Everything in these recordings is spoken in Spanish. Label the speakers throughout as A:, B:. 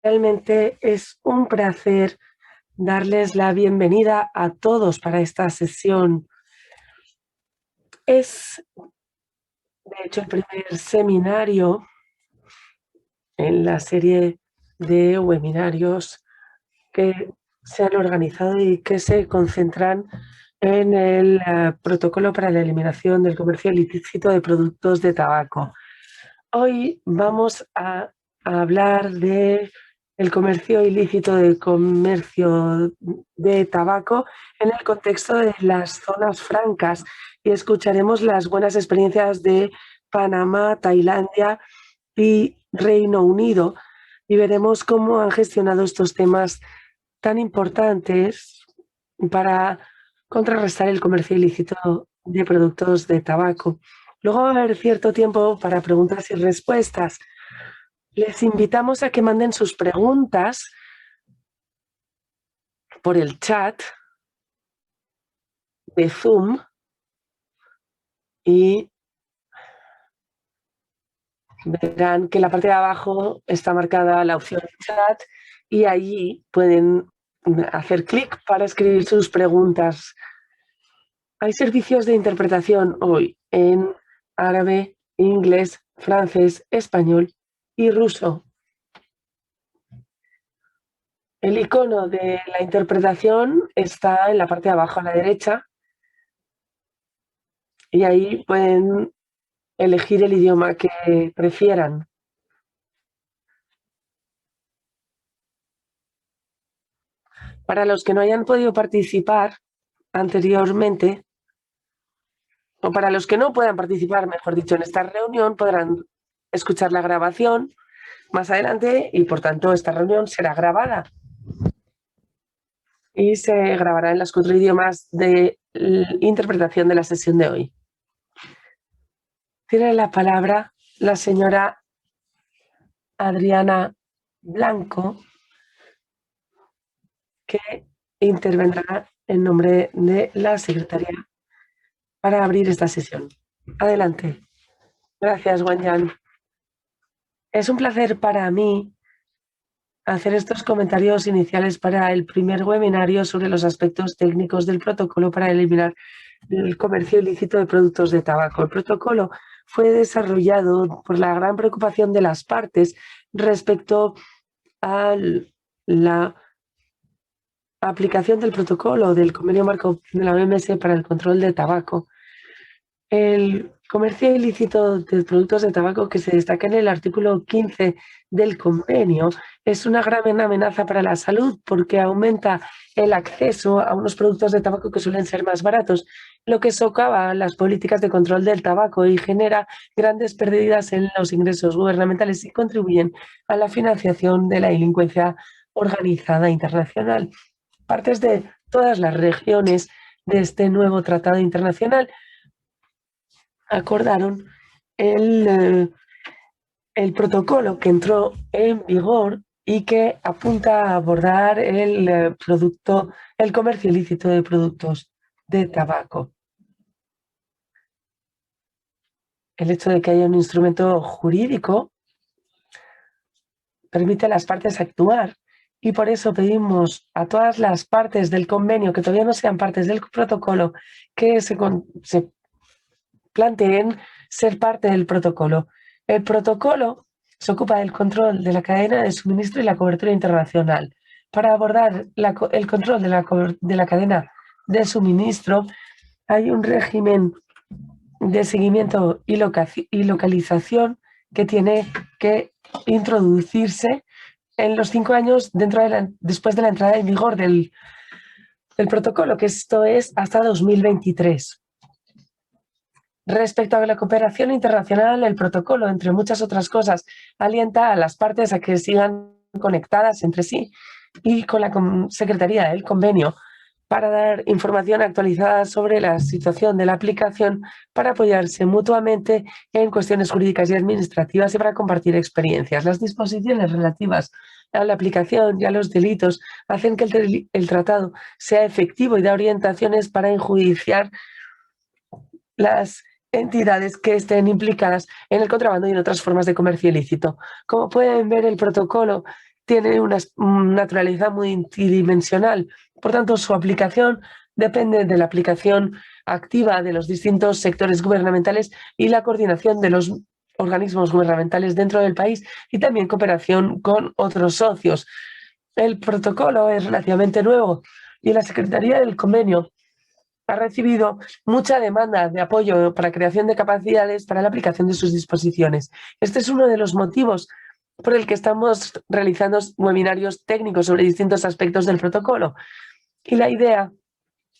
A: Realmente es un placer darles la bienvenida a todos para esta sesión. Es, de hecho, el primer seminario en la serie de webinarios que se han organizado y que se concentran en el protocolo para la eliminación del comercio ilícito de productos de tabaco. Hoy vamos a hablar de el comercio ilícito de tabaco en el contexto de las zonas francas y escucharemos las buenas experiencias de Panamá, Tailandia y Reino Unido y veremos cómo han gestionado estos temas tan importantes para contrarrestar el comercio ilícito de productos de tabaco. Luego va a haber cierto tiempo para preguntas y respuestas. Les invitamos a que manden sus preguntas por el chat de Zoom y verán que en la parte de abajo está marcada la opción chat y allí pueden hacer clic para escribir sus preguntas. Hay servicios de interpretación hoy en árabe, inglés, francés, español y ruso. El icono de la interpretación está en la parte de abajo a la derecha y ahí pueden elegir el idioma que prefieran. Para los que no hayan podido participar anteriormente, o para los que no puedan participar, mejor dicho, en esta reunión, podrán escuchar la grabación más adelante y, por tanto, esta reunión será grabada. Y se grabará en los 4 idiomas de interpretación de la sesión de hoy. Tiene la palabra la señora Adriana Blanco, que intervendrá en nombre de la secretaria para abrir esta sesión. Adelante. Gracias, Wanyan. Es un placer para mí hacer estos comentarios iniciales para el primer webinario sobre los aspectos técnicos del protocolo para eliminar el comercio ilícito de productos de tabaco. El protocolo fue desarrollado por la gran preocupación de las partes respecto a la aplicación del protocolo del convenio marco de la OMS para el control de tabaco. El comercio ilícito de productos de tabaco que se destaca en el artículo 15 del convenio es una gran amenaza para la salud porque aumenta el acceso a unos productos de tabaco que suelen ser más baratos, lo que socava las políticas de control del tabaco y genera grandes pérdidas en los ingresos gubernamentales y contribuyen a la financiación de la delincuencia organizada internacional. Partes de todas las regiones de este nuevo tratado internacional acordaron el protocolo que entró en vigor y que apunta a abordar el comercio ilícito de productos de tabaco. El hecho de que haya un instrumento jurídico permite a las partes actuar y por eso pedimos a todas las partes del convenio que todavía no sean partes del protocolo que se planteen ser parte del protocolo. El protocolo se ocupa del control de la cadena de suministro y la cobertura internacional. Para abordar el control de la cadena de suministro, hay un régimen de seguimiento y localización que tiene que introducirse en los 5 años después de la entrada en vigor del protocolo, que esto es hasta 2023. Respecto a la cooperación internacional, el protocolo, entre muchas otras cosas, alienta a las partes a que sigan conectadas entre sí y con la Secretaría del Convenio para dar información actualizada sobre la situación de la aplicación, para apoyarse mutuamente en cuestiones jurídicas y administrativas y para compartir experiencias. Las disposiciones relativas a la aplicación y a los delitos hacen que el tratado sea efectivo y da orientaciones para enjuiciar las entidades que estén implicadas en el contrabando y en otras formas de comercio ilícito. Como pueden ver, el protocolo tiene una naturaleza multidimensional. Por tanto, su aplicación depende de la aplicación activa de los distintos sectores gubernamentales y la coordinación de los organismos gubernamentales dentro del país y también cooperación con otros socios. El protocolo es relativamente nuevo y la Secretaría del Convenio ha recibido mucha demanda de apoyo para creación de capacidades para la aplicación de sus disposiciones. Este es uno de los motivos por el que estamos realizando webinarios técnicos sobre distintos aspectos del protocolo. Y la idea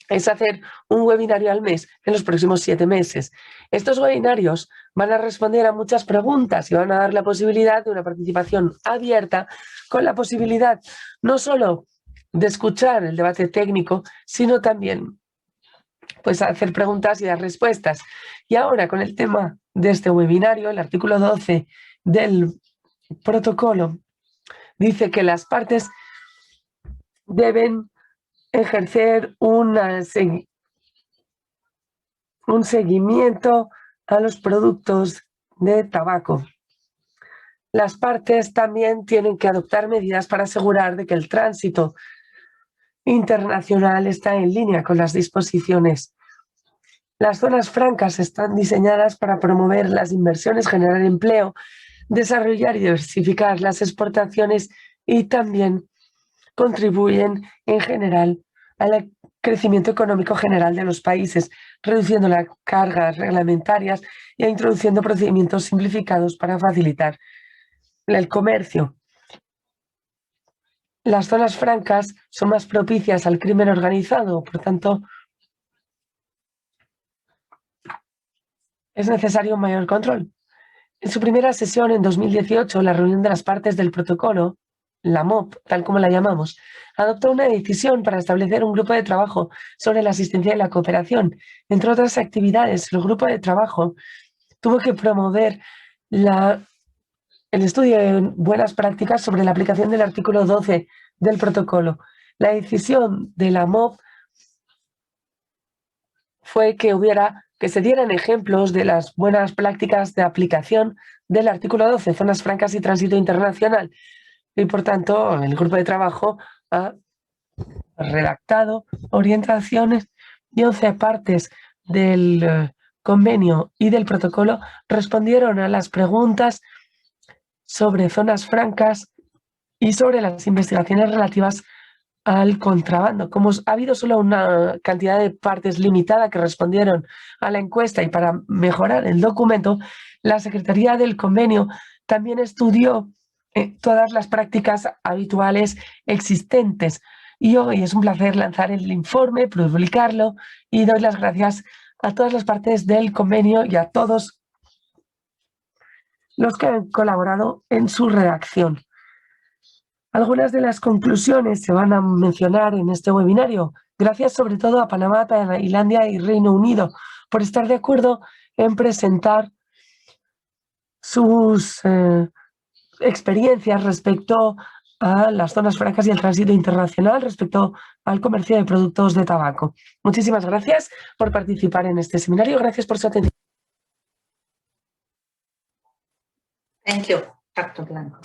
A: es hacer un webinario al mes en los próximos 7 meses. Estos webinarios van a responder a muchas preguntas y van a dar la posibilidad de una participación abierta con la posibilidad no solo de escuchar el debate técnico, sino también pues hacer preguntas y dar respuestas. Y ahora con el tema de este webinario, el artículo 12 del protocolo dice que las partes deben ejercer un seguimiento a los productos de tabaco. Las partes también tienen que adoptar medidas para asegurar de que el tránsito internacional está en línea con las disposiciones. Las zonas francas están diseñadas para promover las inversiones, generar empleo, desarrollar y diversificar las exportaciones y también contribuyen en general al crecimiento económico general de los países, reduciendo las cargas reglamentarias e introduciendo procedimientos simplificados para facilitar el comercio. Las zonas francas son más propicias al crimen organizado, por tanto, es necesario un mayor control. En su primera sesión en 2018, la reunión de las partes del protocolo, la MOP, tal como la llamamos, adoptó una decisión para establecer un grupo de trabajo sobre la asistencia y la cooperación. Entre otras actividades, el grupo de trabajo tuvo que promover el estudio de buenas prácticas sobre la aplicación del artículo 12 del protocolo. La decisión de la MOP fue que se dieran ejemplos de las buenas prácticas de aplicación del artículo 12, zonas francas y tránsito internacional. Y por tanto, el grupo de trabajo ha redactado orientaciones y 11 partes del convenio y del protocolo respondieron a las preguntas sobre zonas francas y sobre las investigaciones relativas al contrabando. Como ha habido solo una cantidad de partes limitada que respondieron a la encuesta y para mejorar el documento, la Secretaría del Convenio también estudió todas las prácticas habituales existentes. Y hoy es un placer lanzar el informe, publicarlo y doy las gracias a todas las partes del convenio y a todos los que han colaborado en su redacción. Algunas de las conclusiones se van a mencionar en este webinario. Gracias sobre todo a Panamá, Tailandia y Reino Unido por estar de acuerdo en presentar sus experiencias respecto a las zonas francas y el tránsito internacional respecto al comercio de productos de tabaco. Muchísimas gracias por participar en este seminario. Gracias por su atención.
B: Thank you, Dr. Blanco.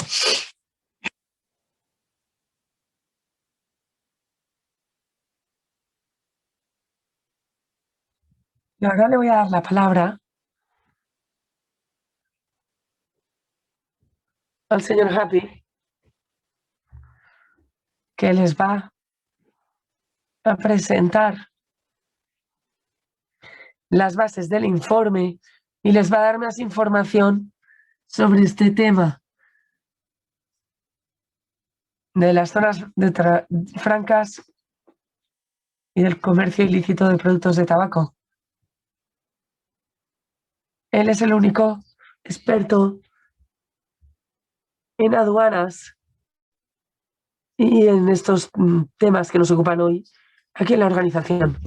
A: Y ahora le voy a dar la palabra al señor Happy, que les va a presentar las bases del informe y les va a dar más información sobre este tema de las zonas francas y del comercio ilícito de productos de tabaco. Él es el único experto en aduanas y en estos temas que nos ocupan hoy aquí en la organización.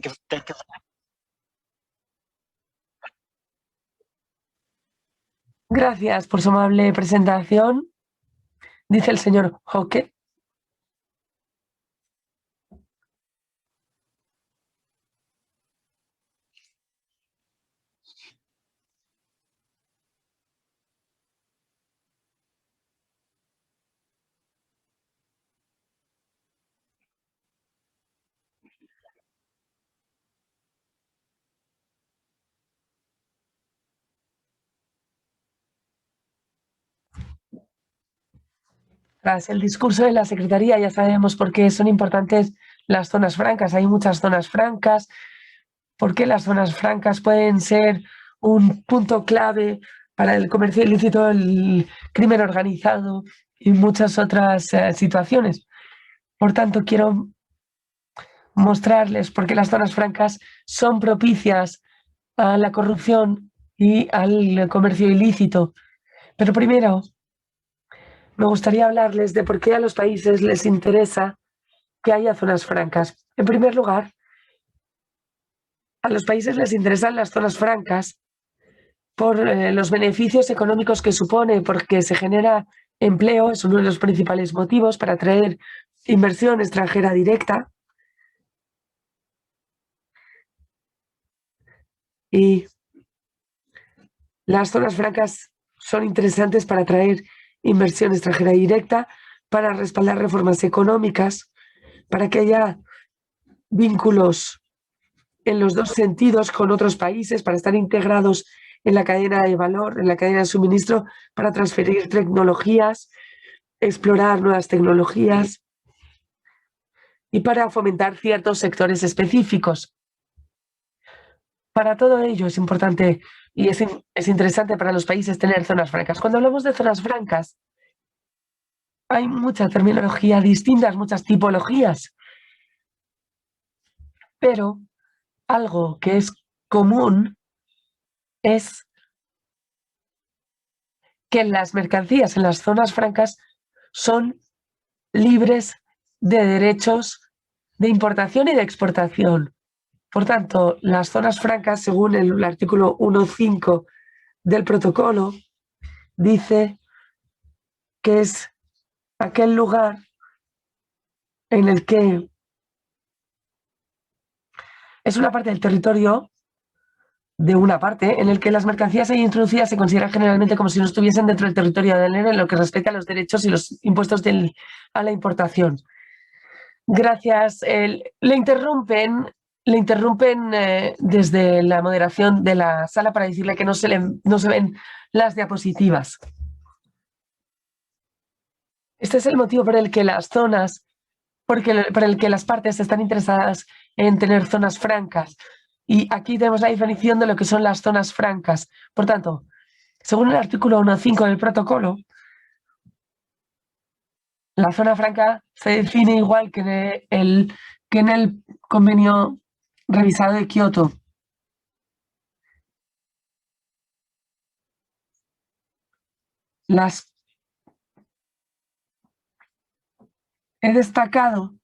A: Gracias por su amable presentación, dice el señor Hoque. Tras el discurso de la Secretaría ya sabemos por qué son importantes las zonas francas. Hay muchas zonas francas. ¿Por qué las zonas francas pueden ser un punto clave para el comercio ilícito, el crimen organizado y muchas otras situaciones? Por tanto, quiero mostrarles por qué las zonas francas son propicias a la corrupción y al comercio ilícito. Pero primero, me gustaría hablarles de por qué a los países les interesa que haya zonas francas. En primer lugar, a los países les interesan las zonas francas por los beneficios económicos que supone, porque se genera empleo, es uno de los principales motivos para atraer inversión extranjera directa. Y las zonas francas son interesantes para atraer inversión extranjera directa, para respaldar reformas económicas, para que haya vínculos en los dos sentidos con otros países, para estar integrados en la cadena de valor, en la cadena de suministro, para transferir tecnologías, explorar nuevas tecnologías y para fomentar ciertos sectores específicos. Para todo ello es importante y es interesante para los países tener zonas francas. Cuando hablamos de zonas francas, hay mucha terminología distintas, muchas tipologías, pero algo que es común es que las mercancías en las zonas francas son libres de derechos de importación y de exportación. Por tanto, las zonas francas, según el artículo 1.5 del protocolo, dice que es aquel lugar en el que es una parte del territorio de una parte en el que las mercancías ahí introducidas se consideran generalmente como si no estuviesen dentro del territorio de la en lo que respecta a los derechos y los impuestos a la importación. Gracias. Le interrumpen desde la moderación de la sala para decirle que no se ven las diapositivas. Este es el motivo por el que las partes están interesadas en tener zonas francas. Y aquí tenemos la definición de lo que son las zonas francas. Por tanto, según el artículo 1.5 del protocolo, la zona franca se define igual que en el convenio revisado de Kioto. He destacado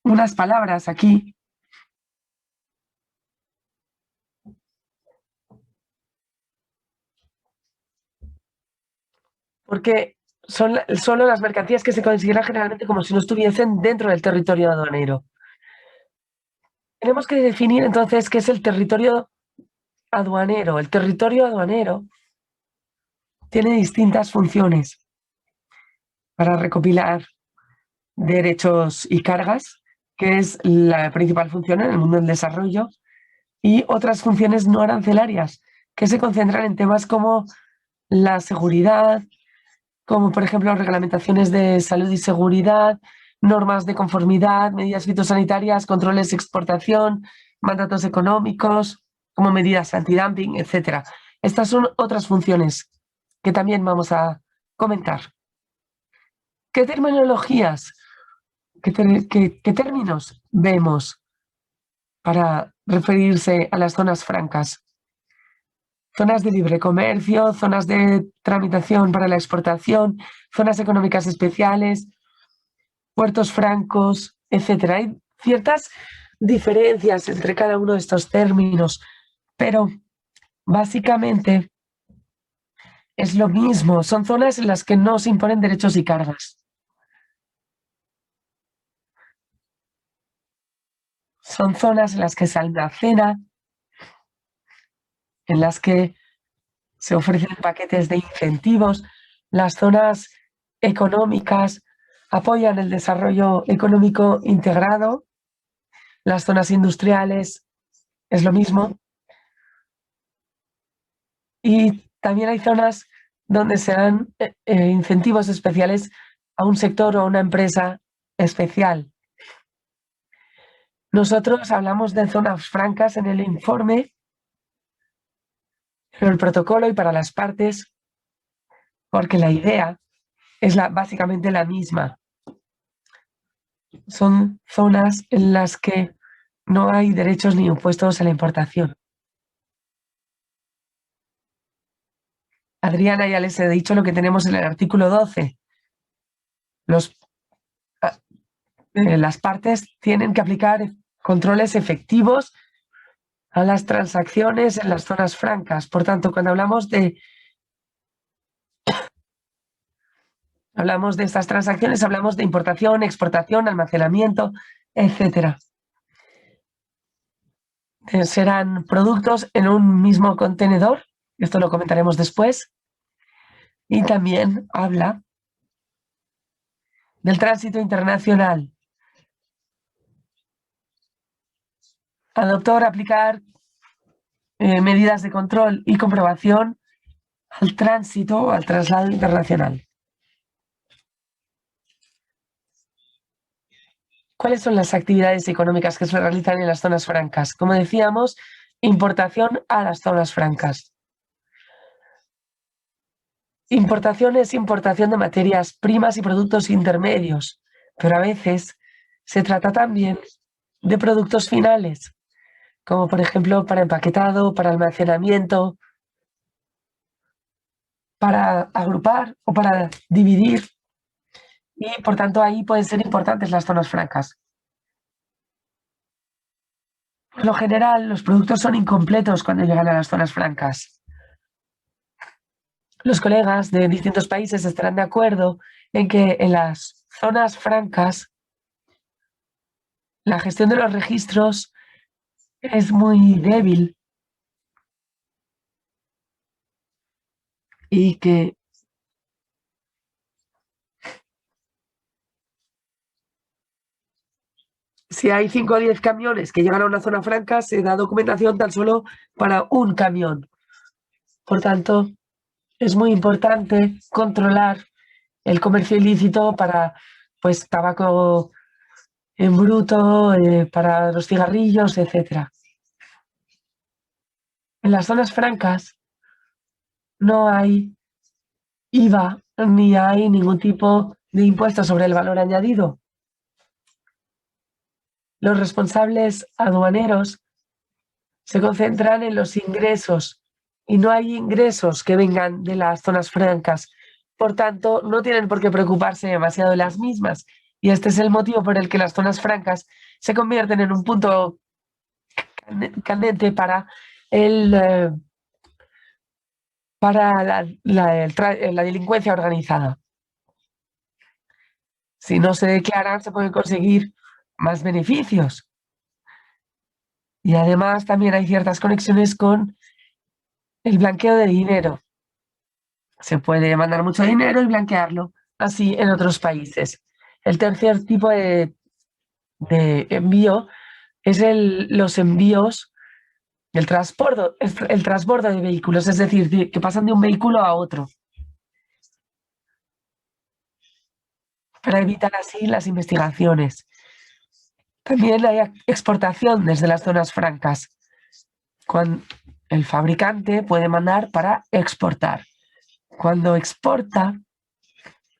A: unas palabras aquí porque son solo las mercancías que se consideran generalmente como si no estuviesen dentro del territorio aduanero. Tenemos que definir entonces qué es el territorio aduanero. El territorio aduanero tiene distintas funciones para recopilar derechos y cargas, que es la principal función en el mundo del desarrollo, y otras funciones no arancelarias, que se concentran en temas como la seguridad, como por ejemplo reglamentaciones de salud y seguridad, normas de conformidad, medidas fitosanitarias, controles de exportación, mandatos económicos, como medidas antidumping, etc. Estas son otras funciones que también vamos a comentar. ¿Qué terminologías, qué términos vemos para referirse a las zonas francas? Zonas de libre comercio, zonas de tramitación para la exportación, zonas económicas especiales, puertos francos, etc. Hay ciertas diferencias entre cada uno de estos términos, pero básicamente es lo mismo. Son zonas en las que no se imponen derechos y cargas. Son zonas en las que se almacena, en las que se ofrecen paquetes de incentivos. Las zonas económicas apoyan el desarrollo económico integrado. Las zonas industriales es lo mismo. Y también hay zonas donde se dan incentivos especiales a un sector o a una empresa especial. Nosotros hablamos de zonas francas en el informe, en el protocolo y para las partes, porque la idea es básicamente la misma. Son zonas en las que no hay derechos ni impuestos a la importación. Adriana, ya les he dicho lo que tenemos en el artículo 12. Las partes tienen que aplicar controles efectivos a las transacciones en las zonas francas. Por tanto, cuando hablamos de estas transacciones, hablamos de importación, exportación, almacenamiento, etcétera. Serán productos en un mismo contenedor, esto lo comentaremos después, y también habla del tránsito internacional. Adoptar, aplicar medidas de control y comprobación al tránsito o al traslado internacional. ¿Cuáles son las actividades económicas que se realizan en las zonas francas? Como decíamos, importación a las zonas francas. Importación es importación de materias primas y productos intermedios, pero a veces se trata también de productos finales, como por ejemplo para empaquetado, para almacenamiento, para agrupar o para dividir. Y por tanto ahí pueden ser importantes las zonas francas. Por lo general, los productos son incompletos cuando llegan a las zonas francas. Los colegas de distintos países estarán de acuerdo en que en las zonas francas la gestión de los registros es muy débil y que si hay 5 o 10 camiones que llegan a una zona franca, se da documentación tan solo para un camión. Por tanto, es muy importante controlar el comercio ilícito para, pues, tabaco en bruto, para los cigarrillos, etc. En las zonas francas no hay IVA ni hay ningún tipo de impuesto sobre el valor añadido. Los responsables aduaneros se concentran en los ingresos y no hay ingresos que vengan de las zonas francas. Por tanto, no tienen por qué preocuparse demasiado de las mismas. Y este es el motivo por el que las zonas francas se convierten en un punto candente para la delincuencia organizada. Si no se declaran, se pueden conseguir más beneficios. Y además también hay ciertas conexiones con el blanqueo de dinero. Se puede mandar mucho dinero y blanquearlo así en otros países. El tercer tipo de envío es los envíos, el transbordo de vehículos, es decir, que pasan de un vehículo a otro, para evitar así las investigaciones. También hay exportación desde las zonas francas, cuando el fabricante puede mandar para exportar. Cuando exporta,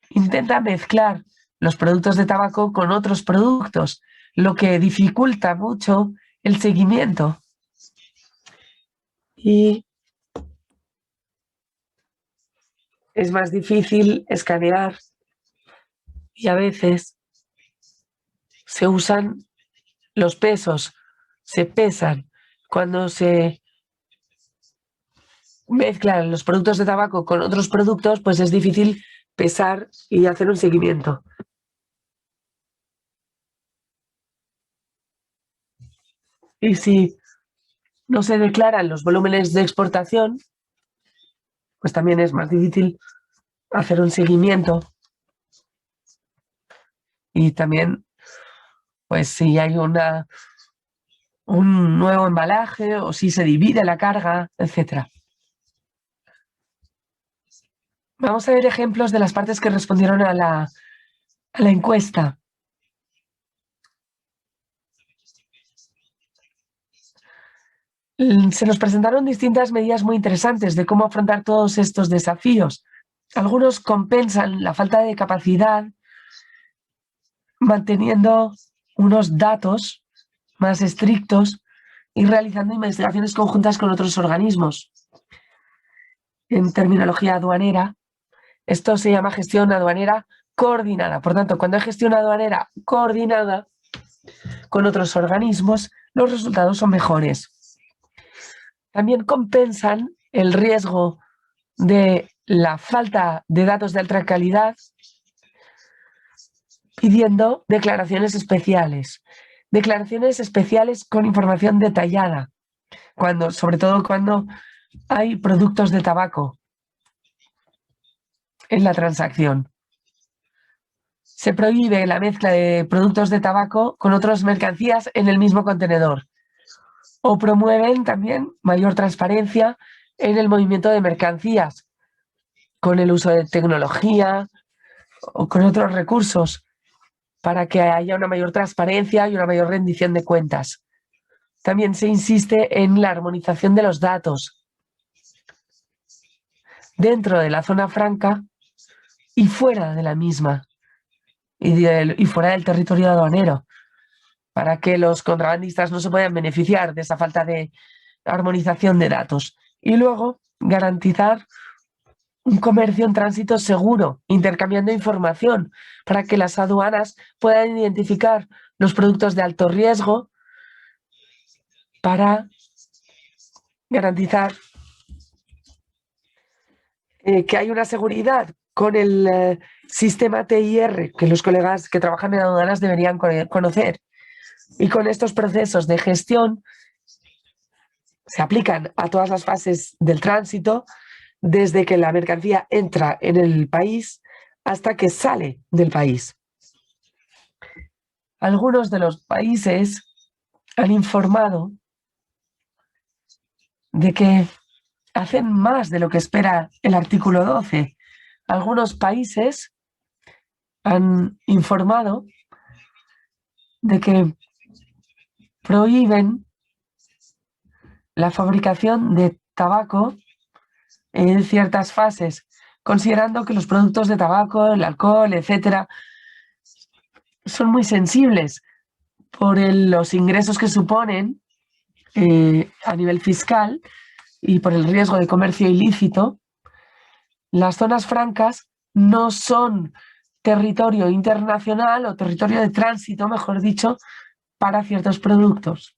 A: intenta mezclar los productos de tabaco con otros productos, lo que dificulta mucho el seguimiento. Y es más difícil escanear y a veces se usan los pesos, se pesan. Cuando se mezclan los productos de tabaco con otros productos, pues es difícil pesar y hacer un seguimiento. Y si no se declaran los volúmenes de exportación, pues también es más difícil hacer un seguimiento. Y también, pues si hay un nuevo embalaje o si se divide la carga, etc. Vamos a ver ejemplos de las partes que respondieron a la a la encuesta. Se nos presentaron distintas medidas muy interesantes de cómo afrontar todos estos desafíos. Algunos compensan la falta de capacidad manteniendo unos datos más estrictos y realizando investigaciones conjuntas con otros organismos. En terminología aduanera, esto se llama gestión aduanera coordinada. Por tanto, cuando hay gestión aduanera coordinada con otros organismos, los resultados son mejores. También compensan el riesgo de la falta de datos de alta calidad pidiendo declaraciones especiales. Declaraciones especiales con información detallada, sobre todo cuando hay productos de tabaco en la transacción. Se prohíbe la mezcla de productos de tabaco con otras mercancías en el mismo contenedor. O promueven también mayor transparencia en el movimiento de mercancías, con el uso de tecnología o con otros recursos, para que haya una mayor transparencia y una mayor rendición de cuentas. También se insiste en la armonización de los datos dentro de la zona franca y fuera de la misma, y fuera del territorio aduanero, para que los contrabandistas no se puedan beneficiar de esa falta de armonización de datos. Y luego garantizar un comercio en tránsito seguro, intercambiando información para que las aduanas puedan identificar los productos de alto riesgo para garantizar que hay una seguridad con el sistema TIR que los colegas que trabajan en aduanas deberían conocer. Y con estos procesos de gestión se aplican a todas las fases del tránsito, desde que la mercancía entra en el país hasta que sale del país. Algunos de los países han informado de que hacen más de lo que espera el artículo 12. Algunos países han informado de que prohíben la fabricación de tabaco en ciertas fases, considerando que los productos de tabaco, el alcohol, etcétera, son muy sensibles por los ingresos que suponen a nivel fiscal y por el riesgo de comercio ilícito. Las zonas francas no son territorio internacional o territorio de tránsito, mejor dicho, para ciertos productos.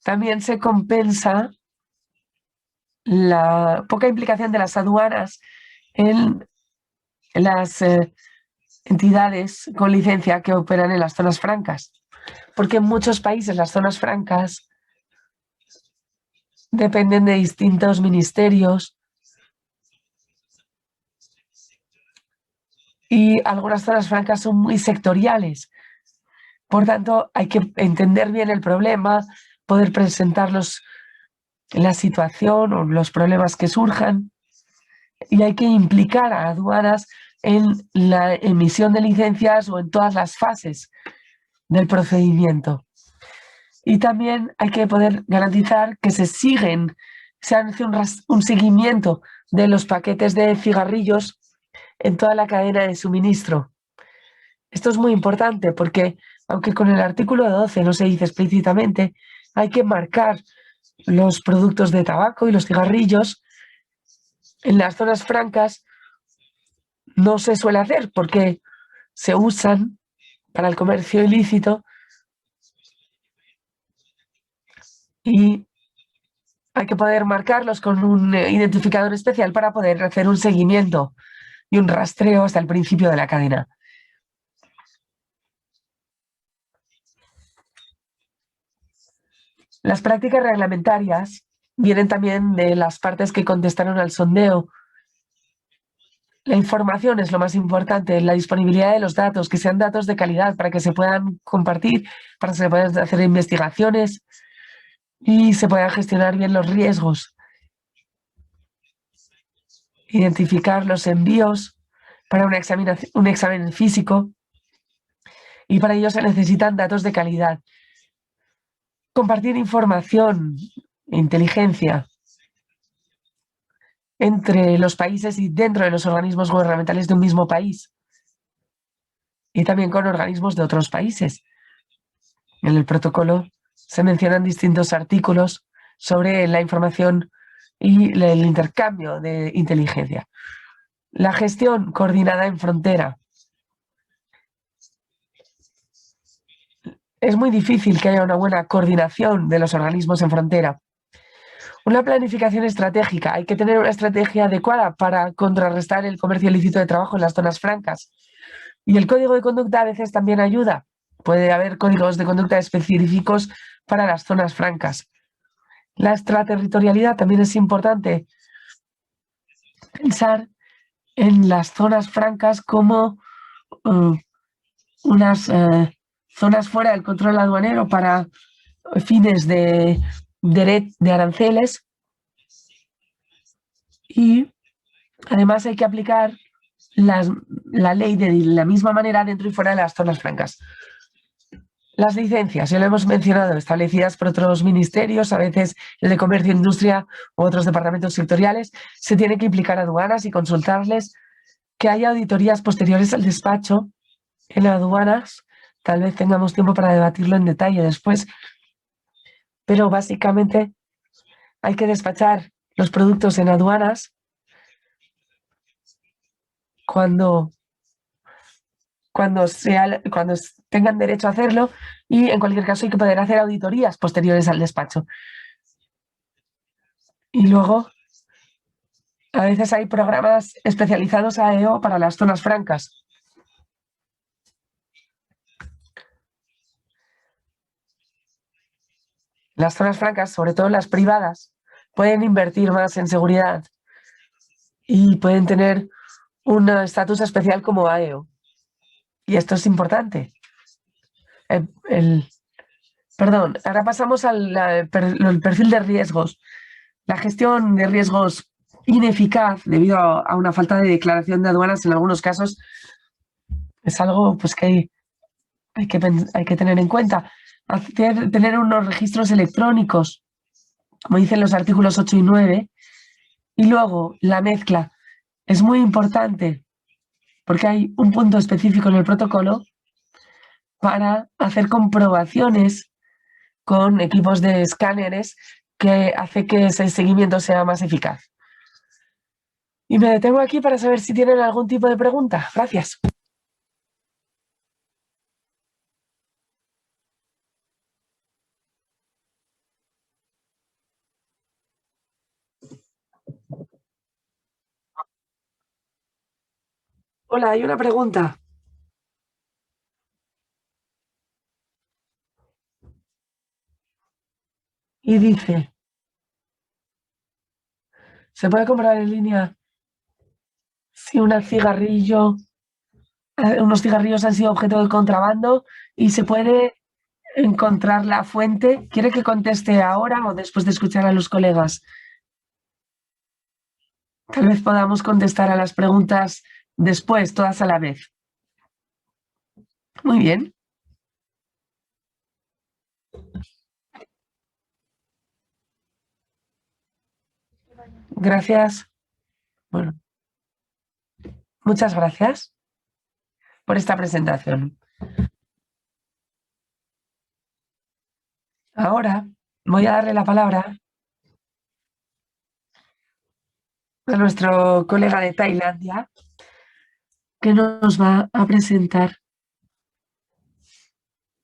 A: También se compensa la poca implicación de las aduanas en las entidades con licencia que operan en las zonas francas, porque en muchos países las zonas francas dependen de distintos ministerios y algunas zonas francas son muy sectoriales. Por tanto, hay que entender bien el problema, poder presentar la situación o los problemas que surjan, y hay que implicar a aduanas en la emisión de licencias o en todas las fases del procedimiento. Y también hay que poder garantizar que se hace un seguimiento de los paquetes de cigarrillos en toda la cadena de suministro. Esto es muy importante porque, aunque con el artículo 12 no se dice explícitamente, hay que marcar los productos de tabaco y los cigarrillos. En las zonas francas no se suele hacer porque se usan para el comercio ilícito y hay que poder marcarlos con un identificador especial para poder hacer un seguimiento y un rastreo hasta el principio de la cadena. Las prácticas reglamentarias vienen también de las partes que contestaron al sondeo. La información es lo más importante, la disponibilidad de los datos, que sean datos de calidad para que se puedan compartir, para que se puedan hacer investigaciones y se puedan gestionar bien los riesgos. identificar los envíos para un examen físico, y para ello se necesitan datos de calidad. Compartir información e inteligencia entre los países y dentro de los organismos gubernamentales de un mismo país, y también con organismos de otros países. En el protocolo se mencionan distintos artículos sobre la información y el intercambio de inteligencia. La gestión coordinada en frontera. Es muy difícil que haya una buena coordinación de los organismos en frontera. Una planificación estratégica. Hay que tener una estrategia adecuada para contrarrestar el comercio ilícito de trabajo en las zonas francas. Y el código de conducta a veces también ayuda. Puede haber códigos de conducta específicos para las zonas francas. La extraterritorialidad también es importante. Pensar en las zonas francas como unas zonas fuera del control aduanero para fines de aranceles, y además hay que aplicar la ley de la misma manera dentro y fuera de las zonas francas. Las licencias, ya lo hemos mencionado, establecidas por otros ministerios, a veces el de Comercio e Industria u otros departamentos sectoriales, se tiene que implicar a aduanas y consultarles, que haya auditorías posteriores al despacho en aduanas. Tal vez tengamos tiempo para debatirlo en detalle después, pero básicamente hay que despachar los productos en aduanas cuando tengan derecho a hacerlo, y en cualquier caso hay que poder hacer auditorías posteriores al despacho. Y luego, a veces hay programas especializados AEO para las zonas francas. Las zonas francas, sobre todo las privadas, pueden invertir más en seguridad y pueden tener un estatus especial como AEO. Y esto es importante. Perdón, ahora pasamos al perfil de riesgos. La gestión de riesgos ineficaz debido a una falta de declaración de aduanas en algunos casos es algo pues, que hay que tener en cuenta. Tener unos registros electrónicos, como dicen los artículos 8 y 9, y luego la mezcla. Es muy importante porque hay un punto específico en el protocolo para hacer comprobaciones con equipos de escáneres que hace que ese seguimiento sea más eficaz. Y me detengo aquí para saber si tienen algún tipo de pregunta. Gracias. Hola, hay una pregunta. Y dice, ¿se puede comprar en línea si unos cigarrillos han sido objeto de contrabando y se puede encontrar la fuente? ¿Quiere que conteste ahora o después de escuchar a los colegas? Tal vez podamos contestar a las preguntas después, todas a la vez. Muy bien. Gracias. Bueno, muchas gracias por esta presentación. Ahora voy a darle la palabra a nuestro colega de Tailandia, que nos va a presentar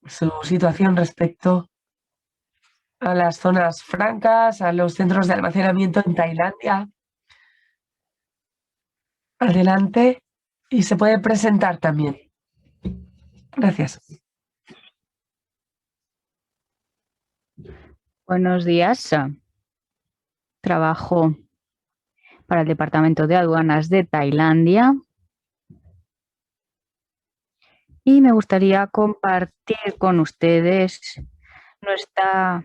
A: su situación respecto a las zonas francas, a los centros de almacenamiento en Tailandia. Adelante, y se puede presentar también. Gracias.
C: Buenos días. Trabajo para el Departamento de Aduanas de Tailandia y me gustaría compartir con ustedes nuestra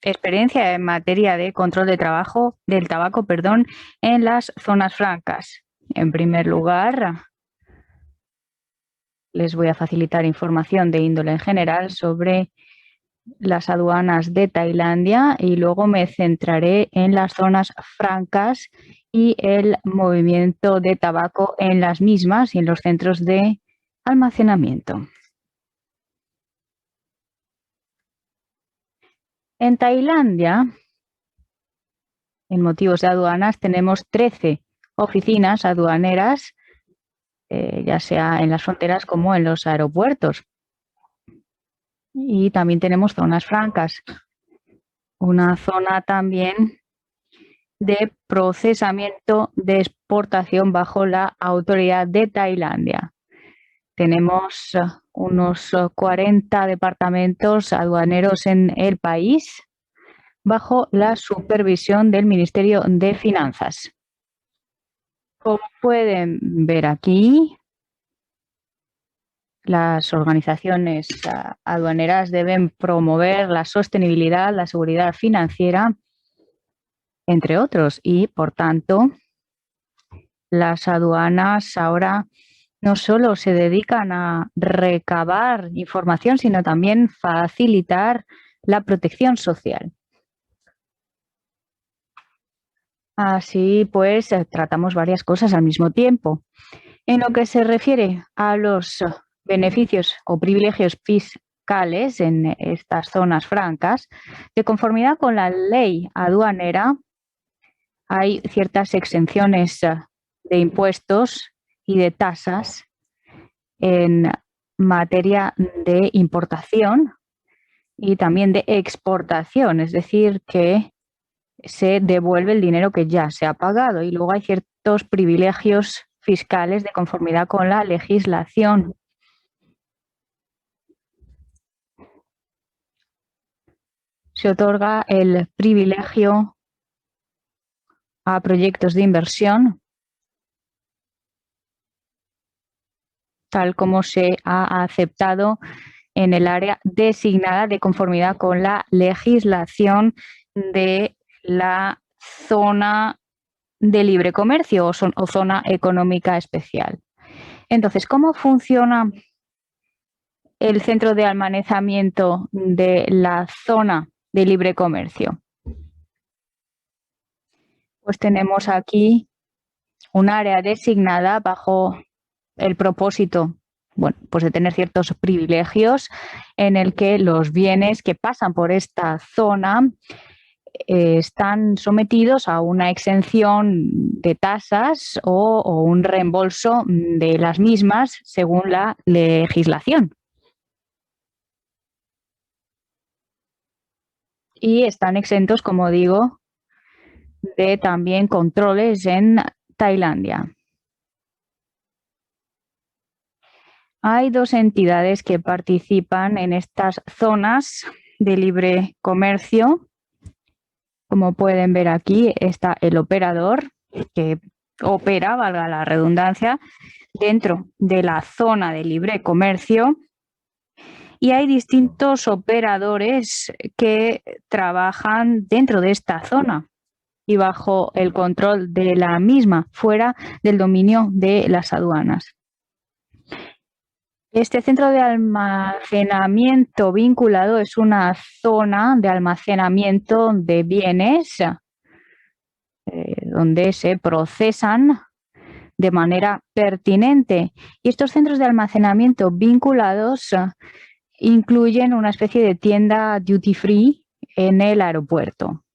C: experiencia en materia de control de trabajo del tabaco, en las zonas francas. En primer lugar, les voy a facilitar información de índole en general sobre las aduanas de Tailandia y luego me centraré en las zonas francas y el movimiento de tabaco en las mismas y en los centros de almacenamiento. En Tailandia, en motivos de aduanas, tenemos 13 oficinas aduaneras, ya sea en las fronteras como en los aeropuertos. Y también tenemos zonas francas, una zona también de procesamiento de exportación bajo la autoridad de Tailandia. Tenemos unos 40 departamentos aduaneros en el país bajo la supervisión del Ministerio de Finanzas. Como pueden ver aquí, las organizaciones aduaneras deben promover la sostenibilidad, la seguridad financiera, entre otros, y por tanto, las aduanas ahora no solo se dedican a recabar información, sino también facilitar la protección social. Así pues, tratamos varias cosas al mismo tiempo. En lo que se refiere a los beneficios o privilegios fiscales en estas zonas francas, de conformidad con la ley aduanera, hay ciertas exenciones de impuestos y de tasas en materia de importación y también de exportación, es decir, que se devuelve el dinero que ya se ha pagado y luego hay ciertos privilegios fiscales de conformidad con la legislación. Se otorga el privilegio a proyectos de inversión, tal como se ha aceptado en el área designada de conformidad con la legislación de la zona de libre comercio o zona económica especial. Entonces, ¿cómo funciona el centro de almacenamiento de la zona de libre comercio? Pues tenemos aquí un área designada bajo el propósito, bueno, pues de tener ciertos privilegios en el que los bienes que pasan por esta zona están sometidos a una exención de tasas o un reembolso de las mismas según la legislación. Y están exentos, como digo, de también controles en Tailandia. Hay dos entidades que participan en estas zonas de libre comercio. Como pueden ver aquí, está el operador que opera, valga la redundancia, dentro de la zona de libre comercio. Y hay distintos operadores que trabajan dentro de esta zona y bajo el control de la misma, fuera del dominio de las aduanas. Este centro de almacenamiento vinculado es una zona de almacenamiento de bienes donde se procesan de manera pertinente. Y estos centros de almacenamiento vinculados incluyen una especie de tienda duty free en el aeropuerto,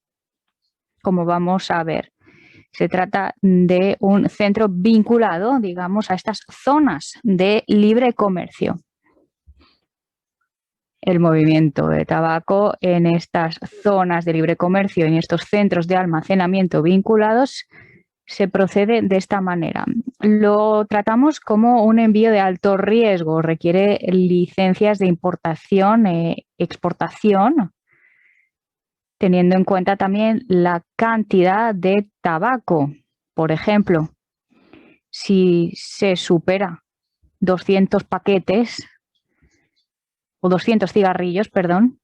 C: como vamos a ver. Se trata de un centro vinculado, digamos, a estas zonas de libre comercio. El movimiento de tabaco en estas zonas de libre comercio, en estos centros de almacenamiento vinculados, se procede de esta manera. Lo tratamos como un envío de alto riesgo, requiere licencias de importación e exportación, teniendo en cuenta también la cantidad de tabaco. Por ejemplo, si se supera 200 paquetes o 200 cigarrillos, perdón,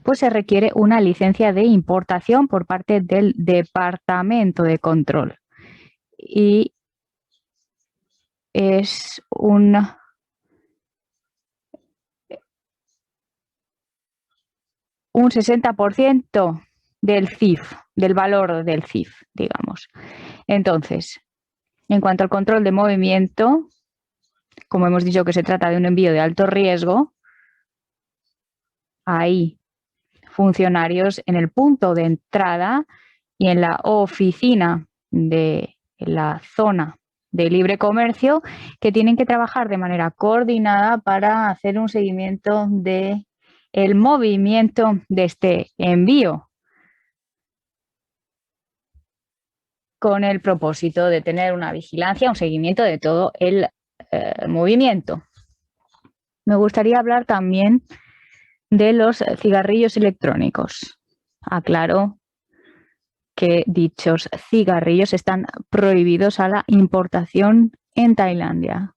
C: pues se requiere una licencia de importación por parte del Departamento de Control. Y es un 60% del CIF, del valor del CIF, digamos. Entonces, en cuanto al control de movimiento, como hemos dicho que se trata de un envío de alto riesgo, hay funcionarios en el punto de entrada y en la oficina de la zona de libre comercio que tienen que trabajar de manera coordinada para hacer un seguimiento de el movimiento de este envío, con el propósito de tener una vigilancia, un seguimiento de todo el movimiento. Me gustaría hablar también de los cigarrillos electrónicos. Aclaro que dichos cigarrillos están prohibidos a la importación en Tailandia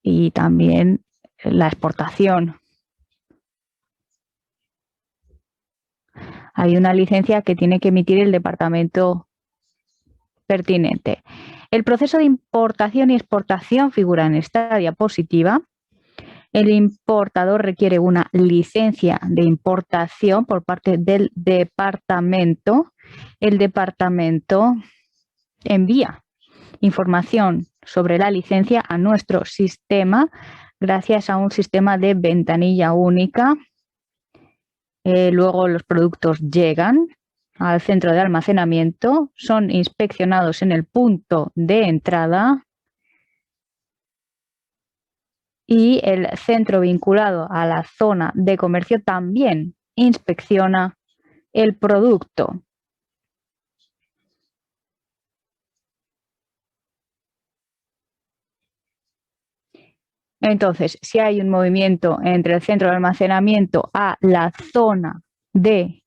C: y también la exportación. Hay una licencia que tiene que emitir el departamento pertinente. El proceso de importación y exportación figura en esta diapositiva. El importador requiere una licencia de importación por parte del departamento. El departamento envía información sobre la licencia a nuestro sistema gracias a un sistema de ventanilla única. Luego los productos llegan al centro de almacenamiento, son inspeccionados en el punto de entrada y el centro vinculado a la zona de comercio también inspecciona el producto. Entonces, si hay un movimiento entre el centro de almacenamiento a la zona de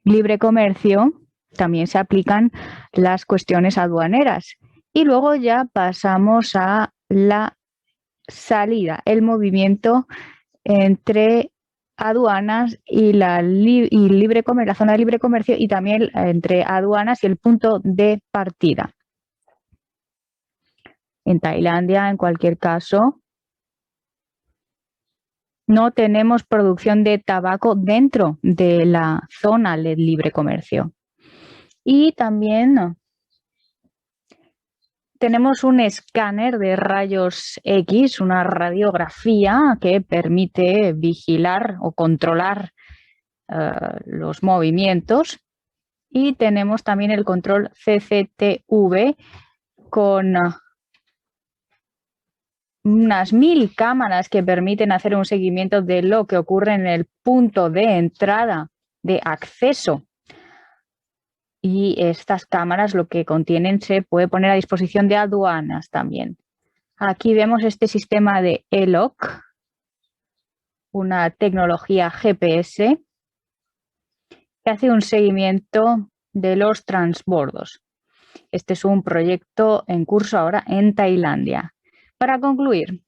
C: libre comercio, también se aplican las cuestiones aduaneras. Y luego ya pasamos a la salida, el movimiento entre aduanas y la zona de libre comercio y también entre aduanas y el punto de partida. En Tailandia, en cualquier caso, no tenemos producción de tabaco dentro de la zona de libre comercio. Y también tenemos un escáner de rayos X, una radiografía que permite vigilar o controlar los movimientos. Y tenemos también el control CCTV con unas 1000 cámaras que permiten hacer un seguimiento de lo que ocurre en el punto de entrada, de acceso. Y estas cámaras lo que contienen se puede poner a disposición de aduanas también. Aquí vemos este sistema de ELOC, una tecnología GPS que hace un seguimiento de los transbordos. Este es un proyecto en curso ahora en Tailandia. Para concluir,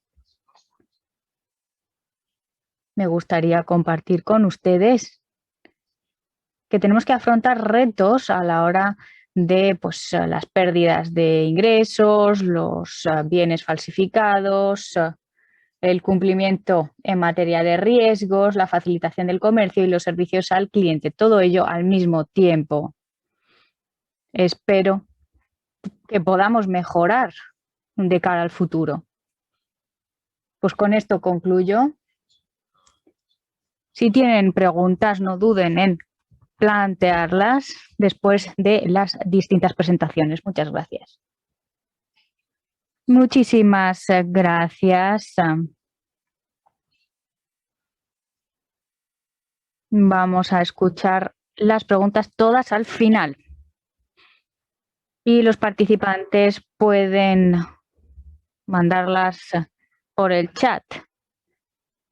C: me gustaría compartir con ustedes que tenemos que afrontar retos a la hora de las pérdidas de ingresos, los bienes falsificados, el cumplimiento en materia de riesgos, la facilitación del comercio y los servicios al cliente. Todo ello al mismo tiempo. Espero que podamos mejorar de cara al futuro. Pues con esto concluyo. Si tienen preguntas, no duden en plantearlas después de las distintas presentaciones. Muchas gracias. Muchísimas gracias. Vamos a escuchar las preguntas todas al final. Y los participantes pueden mandarlas por el chat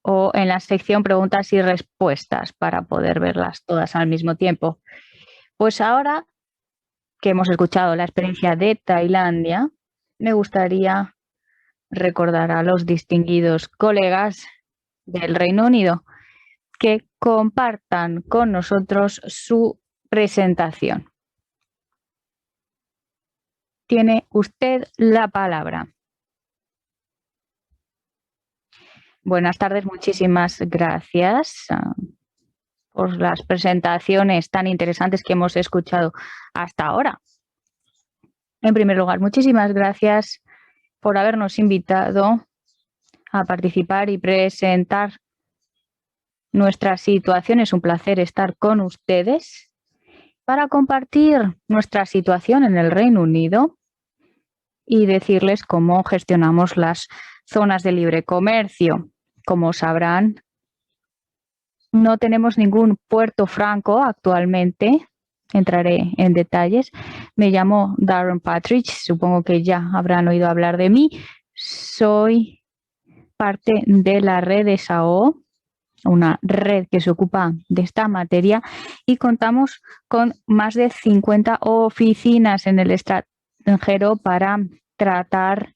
C: o en la sección preguntas y respuestas para poder verlas todas al mismo tiempo. Pues ahora que hemos escuchado la experiencia de Tailandia, me gustaría recordar a los distinguidos colegas del Reino Unido que compartan con nosotros su presentación. Tiene usted la palabra. Buenas tardes, muchísimas gracias por las presentaciones tan interesantes que hemos escuchado hasta ahora. En primer lugar, muchísimas gracias por habernos invitado a participar y presentar nuestra situación. Es un placer estar con ustedes para compartir nuestra situación en el Reino Unido y decirles cómo gestionamos las zonas de libre comercio. Como sabrán, no tenemos ningún puerto franco actualmente. Entraré en detalles. Me llamo Darren Partridge. Supongo que ya habrán oído hablar de mí. Soy parte de la red de SAO, una red que se ocupa de esta materia, y contamos con más de 50 oficinas en el extranjero para tratar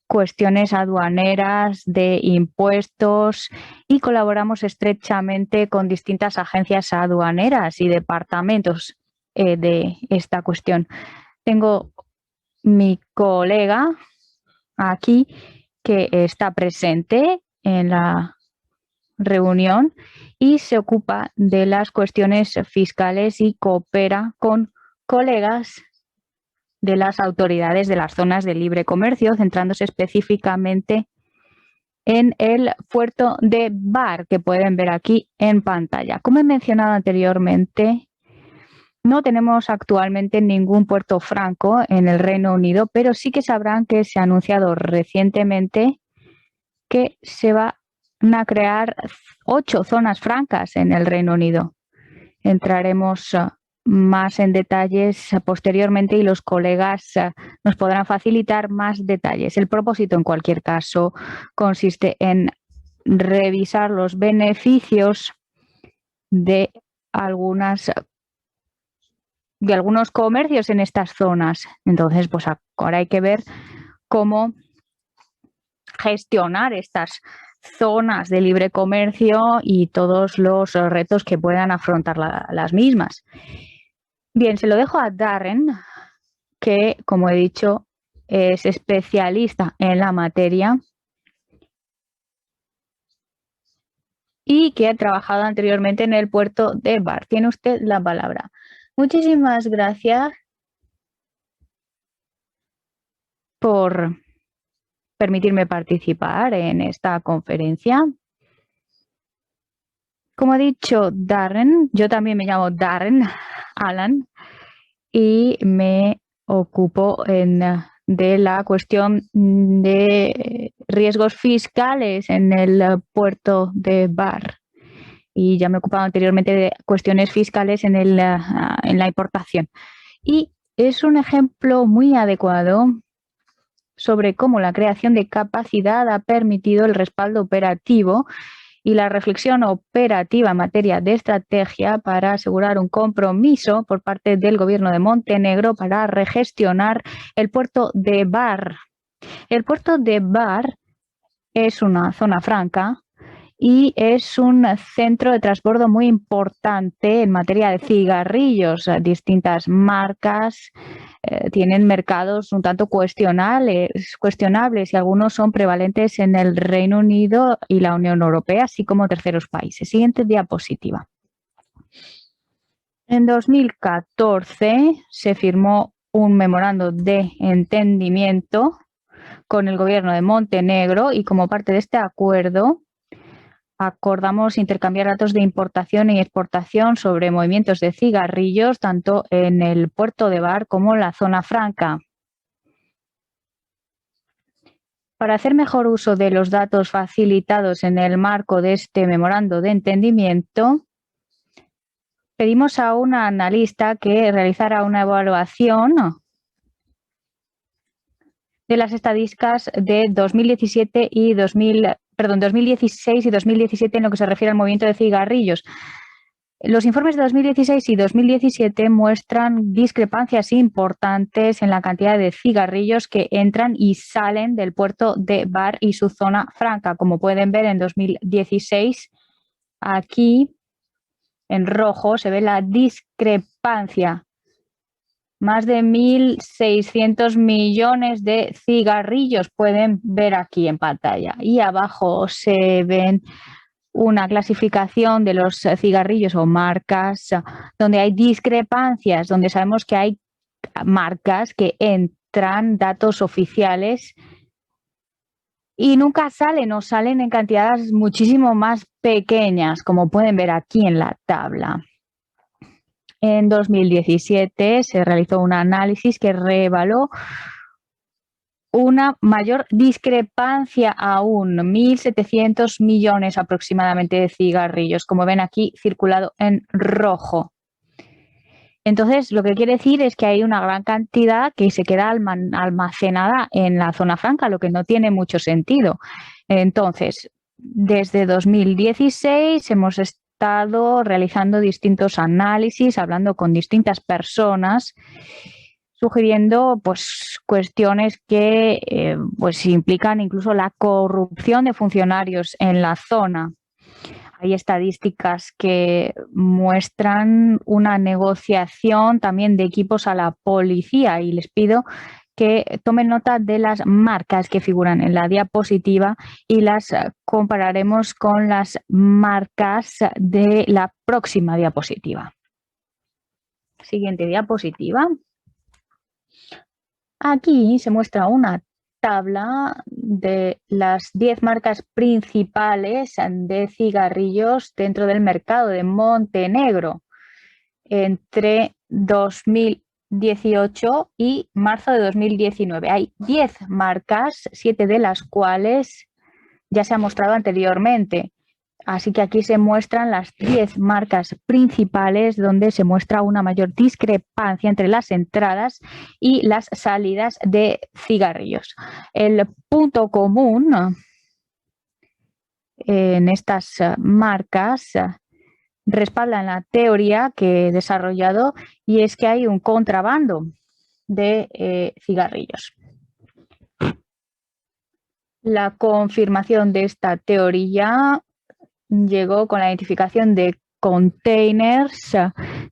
C: cuestiones aduaneras, de impuestos, y colaboramos estrechamente con distintas agencias aduaneras y departamentos de esta cuestión. Tengo mi colega aquí que está presente en la reunión y se ocupa de las cuestiones fiscales y coopera con colegas de las autoridades de las zonas de libre comercio, centrándose específicamente en el puerto de Bar, que pueden ver aquí en pantalla. Como he mencionado anteriormente, no tenemos actualmente ningún puerto franco en el Reino Unido, pero sí que sabrán que se ha anunciado recientemente que se van a crear 8 zonas francas en el Reino Unido. Entraremos más en detalles posteriormente y los colegas nos podrán facilitar más detalles. El propósito, en cualquier caso, consiste en revisar los beneficios de algunos comercios en estas zonas. Entonces, pues ahora hay que ver cómo gestionar estas zonas de libre comercio y todos los retos que puedan afrontar las mismas. Bien, se lo dejo a Darren, que, como he dicho, es especialista en la materia y que ha trabajado anteriormente en el puerto de Bar. Tiene usted la palabra. Muchísimas gracias por permitirme participar en esta conferencia. Como ha dicho Darren, yo también me llamo Darren Allen y me ocupo de la cuestión de riesgos fiscales en el puerto de Bar. Y ya me he ocupado anteriormente de cuestiones fiscales en la importación. Y es un ejemplo muy adecuado sobre cómo la creación de capacidad ha permitido el respaldo operativo y la reflexión operativa en materia de estrategia para asegurar un compromiso por parte del Gobierno de Montenegro para regestionar el puerto de Bar. El puerto de Bar es una zona franca y es un centro de transbordo muy importante en materia de cigarrillos. Distintas marcas tienen mercados un tanto cuestionables y algunos son prevalentes en el Reino Unido y la Unión Europea, así como terceros países. Siguiente diapositiva. En 2014 se firmó un memorando de entendimiento con el Gobierno de Montenegro y como parte de este acuerdo acordamos intercambiar datos de importación y exportación sobre movimientos de cigarrillos, tanto en el puerto de Bar como en la zona franca. Para hacer mejor uso de los datos facilitados en el marco de este memorando de entendimiento, pedimos a un analista que realizara una evaluación de las estadísticas de 2016 y 2017 en lo que se refiere al movimiento de cigarrillos. Los informes de 2016 y 2017 muestran discrepancias importantes en la cantidad de cigarrillos que entran y salen del puerto de Bar y su zona franca. Como pueden ver, en 2016 aquí en rojo se ve la discrepancia. Más de 1.600 millones de cigarrillos pueden ver aquí en pantalla. Y abajo se ven una clasificación de los cigarrillos o marcas donde hay discrepancias, donde sabemos que hay marcas que entran datos oficiales y nunca salen o salen en cantidades muchísimo más pequeñas, como pueden ver aquí en la tabla. En 2017 se realizó un análisis que reveló una mayor discrepancia aún, 1.700 millones aproximadamente de cigarrillos, como ven aquí circulado en rojo. Entonces, lo que quiere decir es que hay una gran cantidad que se queda almacenada en la zona franca, lo que no tiene mucho sentido. Entonces, desde 2016 hemos estado realizando distintos análisis, hablando con distintas personas, sugiriendo pues cuestiones que pues implican incluso la corrupción de funcionarios en la zona. Hay estadísticas que muestran una negociación también de equipos a la policía y les pido que tomen nota de las marcas que figuran en la diapositiva y las compararemos con las marcas de la próxima diapositiva. Siguiente diapositiva. Aquí se muestra una tabla de las 10 marcas principales de cigarrillos dentro del mercado de Montenegro entre 2018 y marzo de 2019. Hay 10 marcas, 7 de las cuales ya se ha mostrado anteriormente. Así que aquí se muestran las 10 marcas principales donde se muestra una mayor discrepancia entre las entradas y las salidas de cigarrillos. El punto común en estas marcas respaldan la teoría que he desarrollado y es que hay un contrabando de cigarrillos. La confirmación de esta teoría llegó con la identificación de containers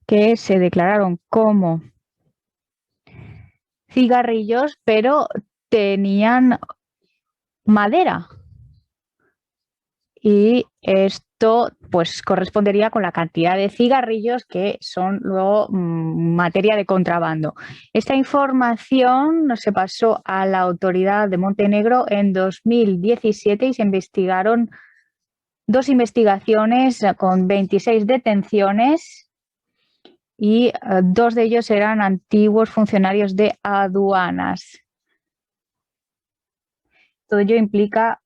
C: que se declararon como cigarrillos, pero tenían madera. Y esto pues correspondería con la cantidad de cigarrillos que son luego materia de contrabando. Esta información se pasó a la autoridad de Montenegro en 2017 y se investigaron 2 investigaciones con 26 detenciones y 2 de ellos eran antiguos funcionarios de aduanas. Todo ello implica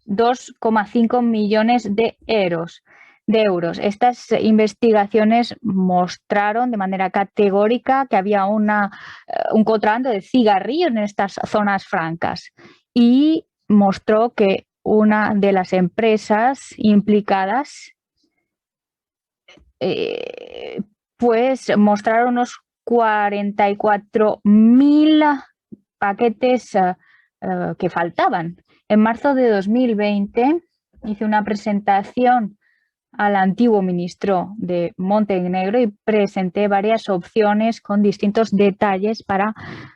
C: 2,5 millones de euros. Estas investigaciones mostraron de manera categórica que había un contrabando de cigarrillos en estas zonas francas y mostró que una de las empresas implicadas pues mostraron unos 44.000 paquetes que faltaban. En marzo de 2020 hice una presentación al antiguo ministro de Montenegro y presenté varias opciones con distintos detalles para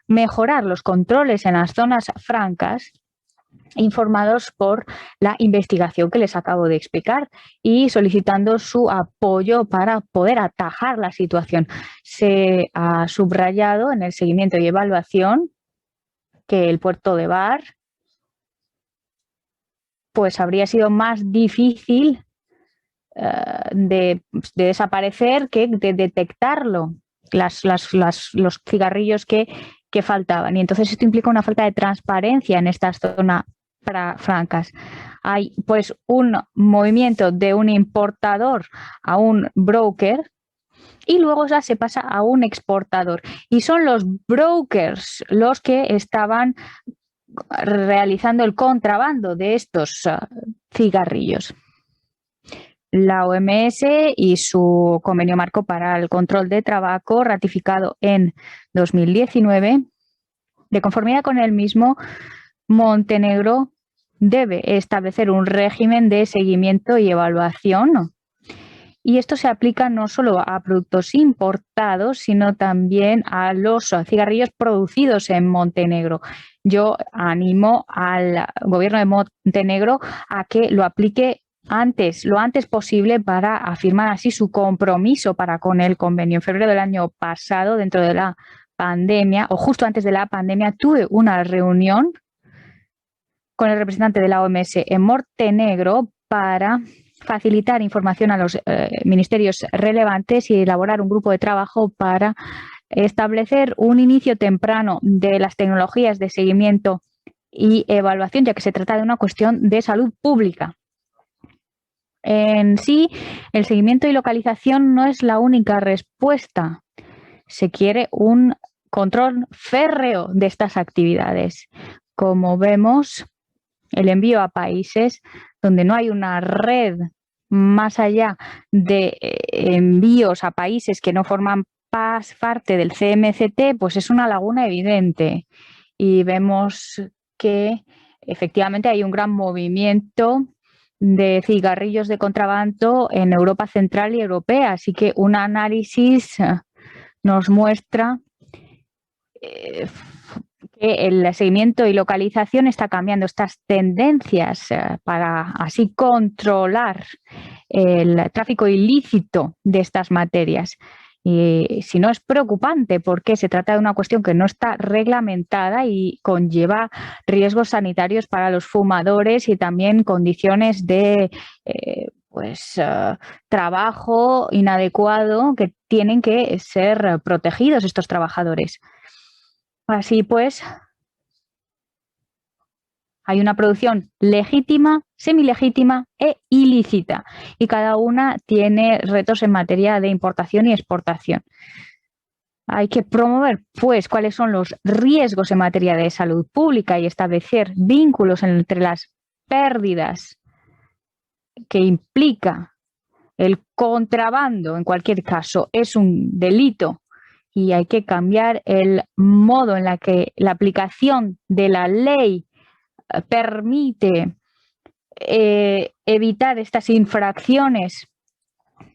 C: mejorar los controles en las zonas francas, informados por la investigación que les acabo de explicar y solicitando su apoyo para poder atajar la situación. Se ha subrayado en el seguimiento y evaluación que el puerto de Bar pues habría sido más difícil de desaparecer que de detectarlo, los cigarrillos que faltaban. Y entonces esto implica una falta de transparencia en estas zonas francas. Hay pues un movimiento de un importador a un broker y luego ya se pasa a un exportador. Y son los brokers los que estaban realizando el contrabando de estos cigarrillos. La OMS y su convenio marco para el control de tabaco, ratificado en 2019, de conformidad con el mismo, Montenegro debe establecer un régimen de seguimiento y evaluación Y esto se aplica no solo a productos importados, sino también a los cigarrillos producidos en Montenegro. Yo animo al gobierno de Montenegro a que lo aplique lo antes posible para afirmar así su compromiso para con el convenio. En febrero del año pasado, dentro de la pandemia, o justo antes de la pandemia, tuve una reunión con el representante de la OMS en Montenegro para facilitar información a los ministerios relevantes y elaborar un grupo de trabajo para establecer un inicio temprano de las tecnologías de seguimiento y evaluación, ya que se trata de una cuestión de salud pública. En sí, el seguimiento y localización no es la única respuesta. Se quiere un control férreo de estas actividades. Como vemos, el envío a países donde no hay una red más allá de envíos a países que no forman parte del CMCT, pues es una laguna evidente. Y vemos que efectivamente hay un gran movimiento de cigarrillos de contrabando en Europa Central y Europea. Así que un análisis nos muestra que el seguimiento y localización está cambiando estas tendencias para así controlar el tráfico ilícito de estas materias. Y si no es preocupante porque se trata de una cuestión que no está reglamentada y conlleva riesgos sanitarios para los fumadores y también condiciones de trabajo inadecuado que tienen que ser protegidos estos trabajadores. Así pues, hay una producción legítima, semilegítima e ilícita y cada una tiene retos en materia de importación y exportación. Hay que promover, pues, cuáles son los riesgos en materia de salud pública y establecer vínculos entre las pérdidas que implica el contrabando, en cualquier caso, es un delito y hay que cambiar el modo en la que la aplicación de la ley permite evitar estas infracciones,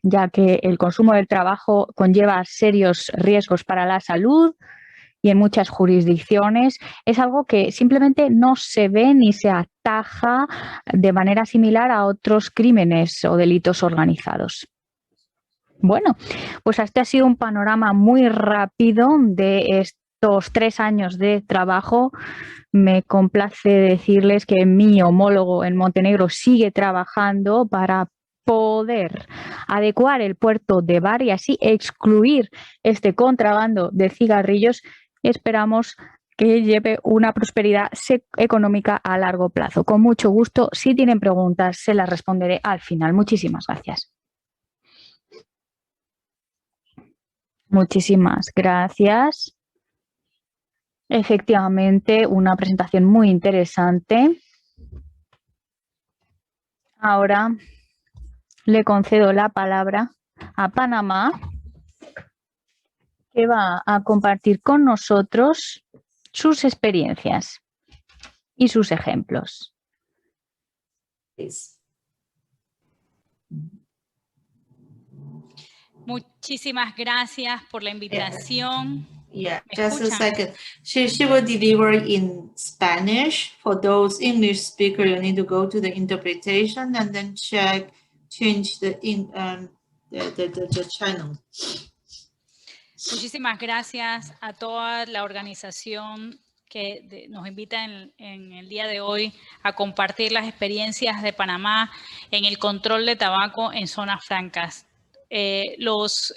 C: ya que el consumo del trabajo conlleva serios riesgos para la salud y en muchas jurisdicciones es algo que simplemente no se ve ni se ataja de manera similar a otros crímenes o delitos organizados. Bueno, pues este ha sido un panorama muy rápido de estos 3 años de trabajo. Me complace decirles que mi homólogo en Montenegro sigue trabajando para poder adecuar el puerto de Bar y así excluir este contrabando de cigarrillos. Esperamos que lleve una prosperidad económica a largo plazo. Con mucho gusto, si tienen preguntas, se las responderé al final. Muchísimas gracias. Muchísimas gracias. Efectivamente, una presentación muy interesante. Ahora le concedo la palabra a Panamá, que va a compartir con nosotros sus experiencias y sus ejemplos.
D: Muchísimas gracias por la invitación.
B: Yeah, just a second. She will deliver in Spanish. For those English speaker, you need to go to the interpretation and then change the channel.
D: Muchísimas gracias a toda la organización que nos invita en el día de hoy a compartir las experiencias de Panamá en el control de tabaco en zonas francas. Los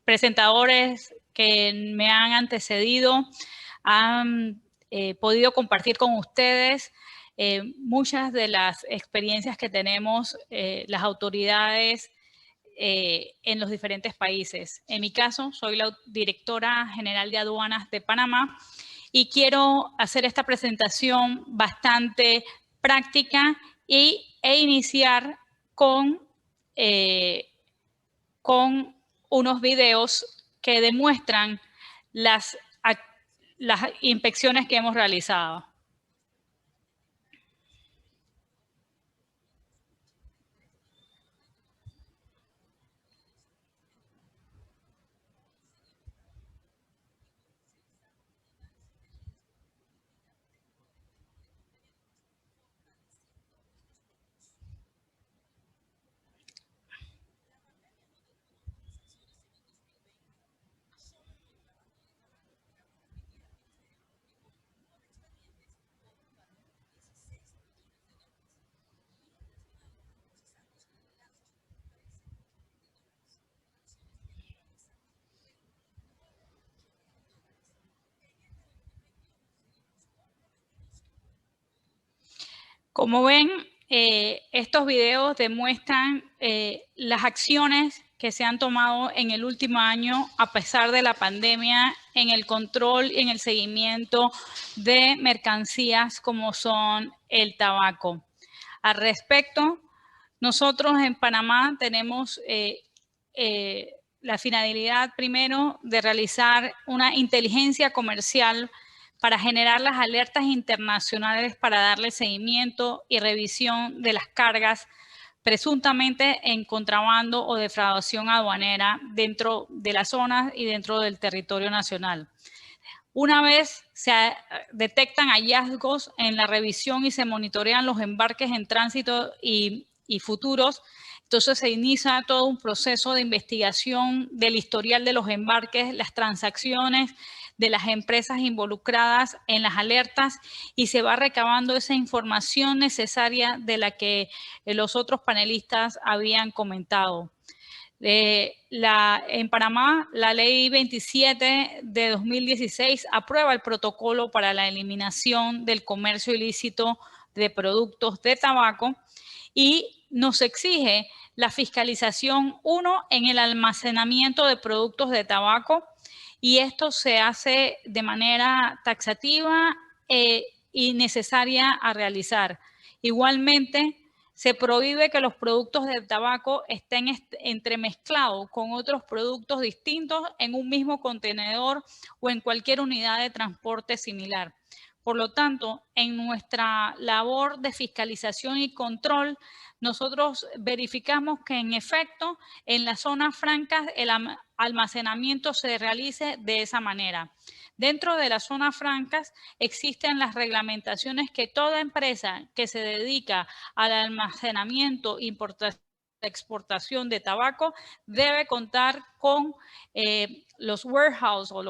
D: presentadores que me han antecedido han podido compartir con ustedes muchas de las experiencias que tenemos las autoridades en los diferentes países. En mi caso, soy la directora general de aduanas de Panamá y quiero hacer esta presentación bastante práctica e iniciar con unos videos que demuestran las inspecciones que hemos realizado. Como ven, estos videos demuestran las acciones que se han tomado en el último año a pesar de la pandemia en el control y en el seguimiento de mercancías como son el tabaco. Al respecto, nosotros en Panamá tenemos la finalidad primero de realizar una inteligencia comercial para generar las alertas internacionales para darle seguimiento y revisión de las cargas presuntamente en contrabando o defraudación aduanera dentro de las zonas y dentro del territorio nacional. Una vez se detectan hallazgos en la revisión y se monitorean los embarques en tránsito y futuros, entonces se inicia todo un proceso de investigación del historial de los embarques, las transacciones de las empresas involucradas en las alertas y se va recabando esa información necesaria de la que los otros panelistas habían comentado. En Panamá, la ley 27 de 2016 aprueba el protocolo para la eliminación del comercio ilícito de productos de tabaco y nos exige la fiscalización, en el almacenamiento de productos de tabaco, y esto se hace de manera taxativa y necesaria a realizar. Igualmente, se prohíbe que los productos de tabaco estén entremezclados con otros productos distintos en un mismo contenedor o en cualquier unidad de transporte similar. Por lo tanto, en nuestra labor de fiscalización y control, nosotros verificamos que en efecto en las zonas francas el almacenamiento se realice de esa manera. Dentro de las zonas francas existen las reglamentaciones que toda empresa que se dedica al almacenamiento, importación, exportación de tabaco debe contar con los warehouse o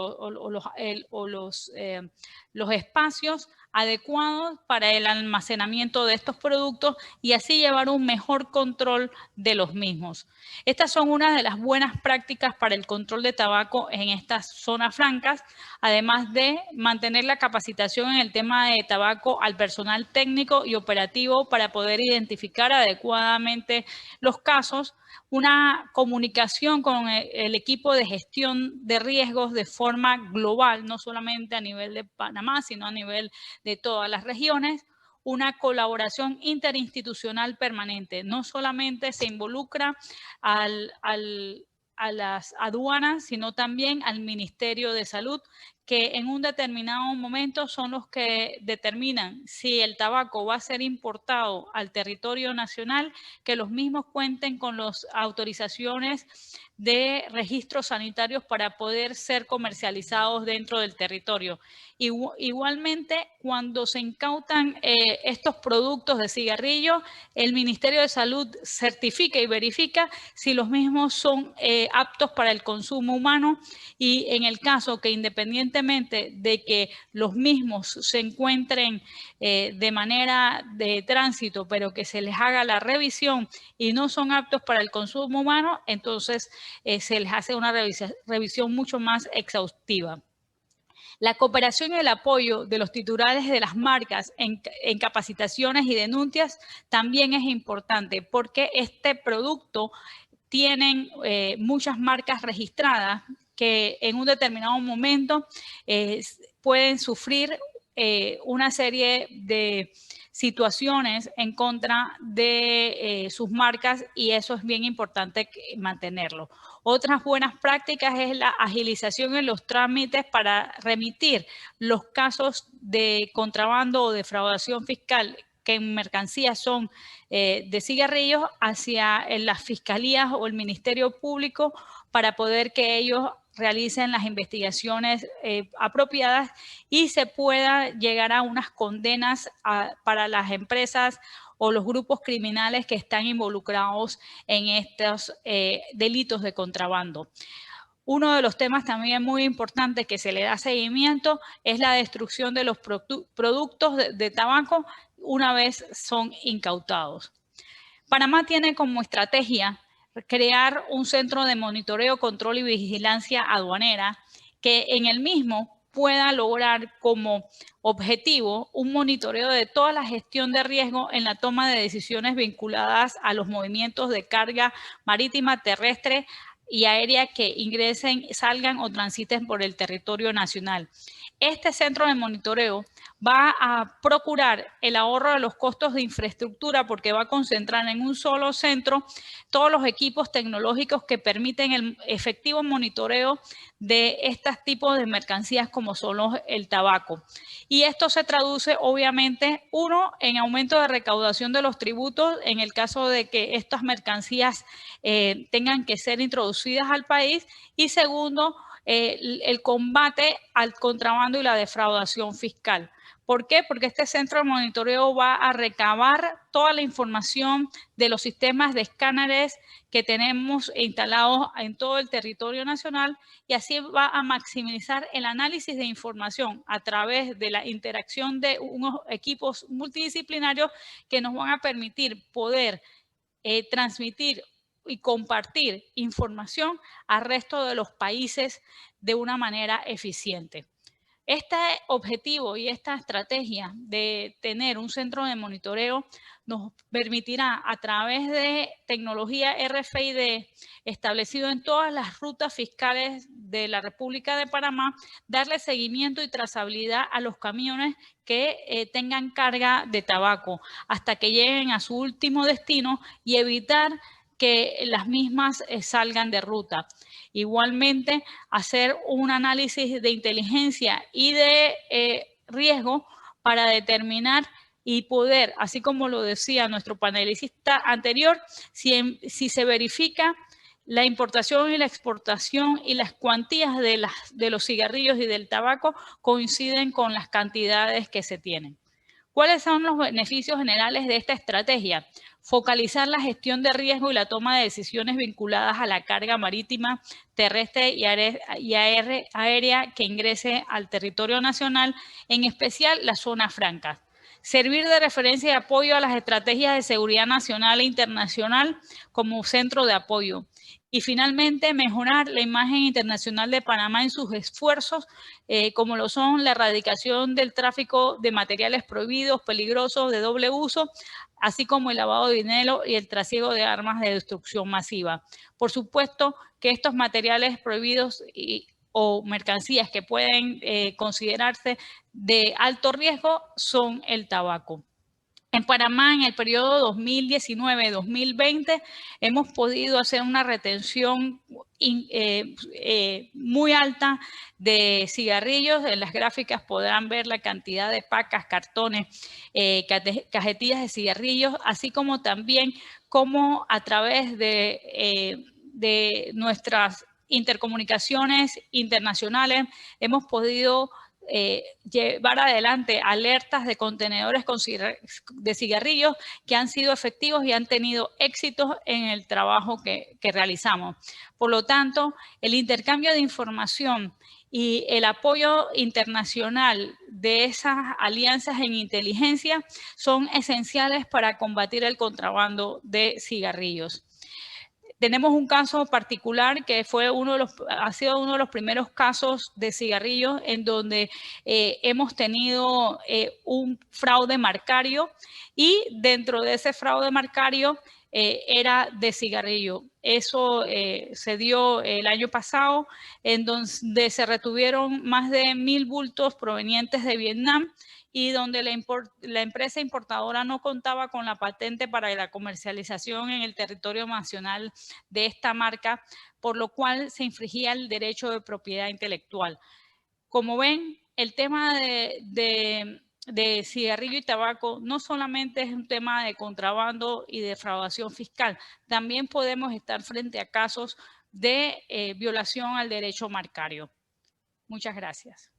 D: los espacios adecuados para el almacenamiento de estos productos y así llevar un mejor control de los mismos. Estas son unas de las buenas prácticas para el control de tabaco en estas zonas francas, además de mantener la capacitación en el tema de tabaco al personal técnico y operativo para poder identificar adecuadamente los casos, una comunicación con el equipo de gestión de riesgos de forma global, no solamente a nivel de Panamá, sino a nivel de todas las regiones, una colaboración interinstitucional permanente. No solamente se involucra a las aduanas, sino también al Ministerio de Salud, que en un determinado momento son los que determinan si el tabaco va a ser importado al territorio nacional, que los mismos cuenten con las autorizaciones de registros sanitarios para poder ser comercializados dentro del territorio. Igualmente, cuando se incautan estos productos de cigarrillo, el Ministerio de Salud certifica y verifica si los mismos son aptos para el consumo humano y en el caso que independientemente de que los mismos se encuentren de manera de tránsito, pero que se les haga la revisión y no son aptos para el consumo humano, entonces se les hace una revisión mucho más exhaustiva. La cooperación y el apoyo de los titulares de las marcas en capacitaciones y denuncias también es importante porque este producto tienen muchas marcas registradas que en un determinado momento pueden sufrir una serie de situaciones en contra de sus marcas y eso es bien importante mantenerlo. Otras buenas prácticas es la agilización en los trámites para remitir los casos de contrabando o defraudación fiscal que en mercancías son de cigarrillos hacia las fiscalías o el Ministerio Público para poder que ellos realicen las investigaciones apropiadas y se pueda llegar a unas condenas para las empresas o los grupos criminales que están involucrados en estos delitos de contrabando. Uno de los temas también muy importantes que se le da seguimiento es la destrucción de los productos de tabaco una vez son incautados. Panamá tiene como estrategia crear un centro de monitoreo, control y vigilancia aduanera que en el mismo pueda lograr como objetivo un monitoreo de toda la gestión de riesgo en la toma de decisiones vinculadas a los movimientos de carga marítima, terrestre y aérea que ingresen, salgan o transiten por el territorio nacional. Este centro de monitoreo va a procurar el ahorro de los costos de infraestructura porque va a concentrar en un solo centro todos los equipos tecnológicos que permiten el efectivo monitoreo de estos tipos de mercancías como son el tabaco. Y esto se traduce obviamente, uno, en aumento de recaudación de los tributos en el caso de que estas mercancías tengan que ser introducidas al país, y segundo, el combate al contrabando y la defraudación fiscal. ¿Por qué? Porque este centro de monitoreo va a recabar toda la información de los sistemas de escáneres que tenemos instalados en todo el territorio nacional, y así va a maximizar el análisis de información a través de la interacción de unos equipos multidisciplinarios que nos van a permitir poder transmitir y compartir información al resto de los países de una manera eficiente. Este objetivo y esta estrategia de tener un centro de monitoreo nos permitirá, a través de tecnología RFID establecido en todas las rutas fiscales de la República de Panamá, darle seguimiento y trazabilidad a los camiones que tengan carga de tabaco hasta que lleguen a su último destino y evitar que las mismas salgan de ruta. Igualmente, hacer un análisis de inteligencia y de riesgo para determinar y poder, así como lo decía nuestro panelista anterior, si se verifica la importación y la exportación y las cuantías de los cigarrillos y del tabaco coinciden con las cantidades que se tienen. ¿Cuáles son los beneficios generales de esta estrategia? Focalizar la gestión de riesgo y la toma de decisiones vinculadas a la carga marítima, terrestre y aérea que ingrese al territorio nacional, en especial las zonas francas. Servir de referencia y apoyo a las estrategias de seguridad nacional e internacional como centro de apoyo. Y finalmente, mejorar la imagen internacional de Panamá en sus esfuerzos, como lo son la erradicación del tráfico de materiales prohibidos, peligrosos, de doble uso, así como el lavado de dinero y el trasiego de armas de destrucción masiva. Por supuesto que estos materiales prohibidos o mercancías que pueden considerarse de alto riesgo son el tabaco. En Panamá, en el periodo 2019-2020, hemos podido hacer una retención muy alta de cigarrillos. En las gráficas podrán ver la cantidad de pacas, cartones, cajetillas de cigarrillos, así como también cómo a través de nuestras intercomunicaciones internacionales hemos podido llevar adelante alertas de contenedores de cigarrillos que han sido efectivos y han tenido éxitos en el trabajo que realizamos. Por lo tanto, el intercambio de información y el apoyo internacional de esas alianzas en inteligencia son esenciales para combatir el contrabando de cigarrillos. Tenemos un caso particular que ha sido uno de los primeros casos de cigarrillos en donde hemos tenido un fraude marcario, y dentro de ese fraude marcario era de cigarrillo. Eso se dio el año pasado, en donde se retuvieron más de 1000 bultos provenientes de Vietnam, y donde la empresa importadora no contaba con la patente para la comercialización en el territorio nacional de esta marca, por lo cual se infringía el derecho de propiedad intelectual. Como ven, el tema de cigarrillo y tabaco no solamente es un tema de contrabando y defraudación fiscal, también podemos estar frente a casos de violación al derecho marcario. Muchas gracias.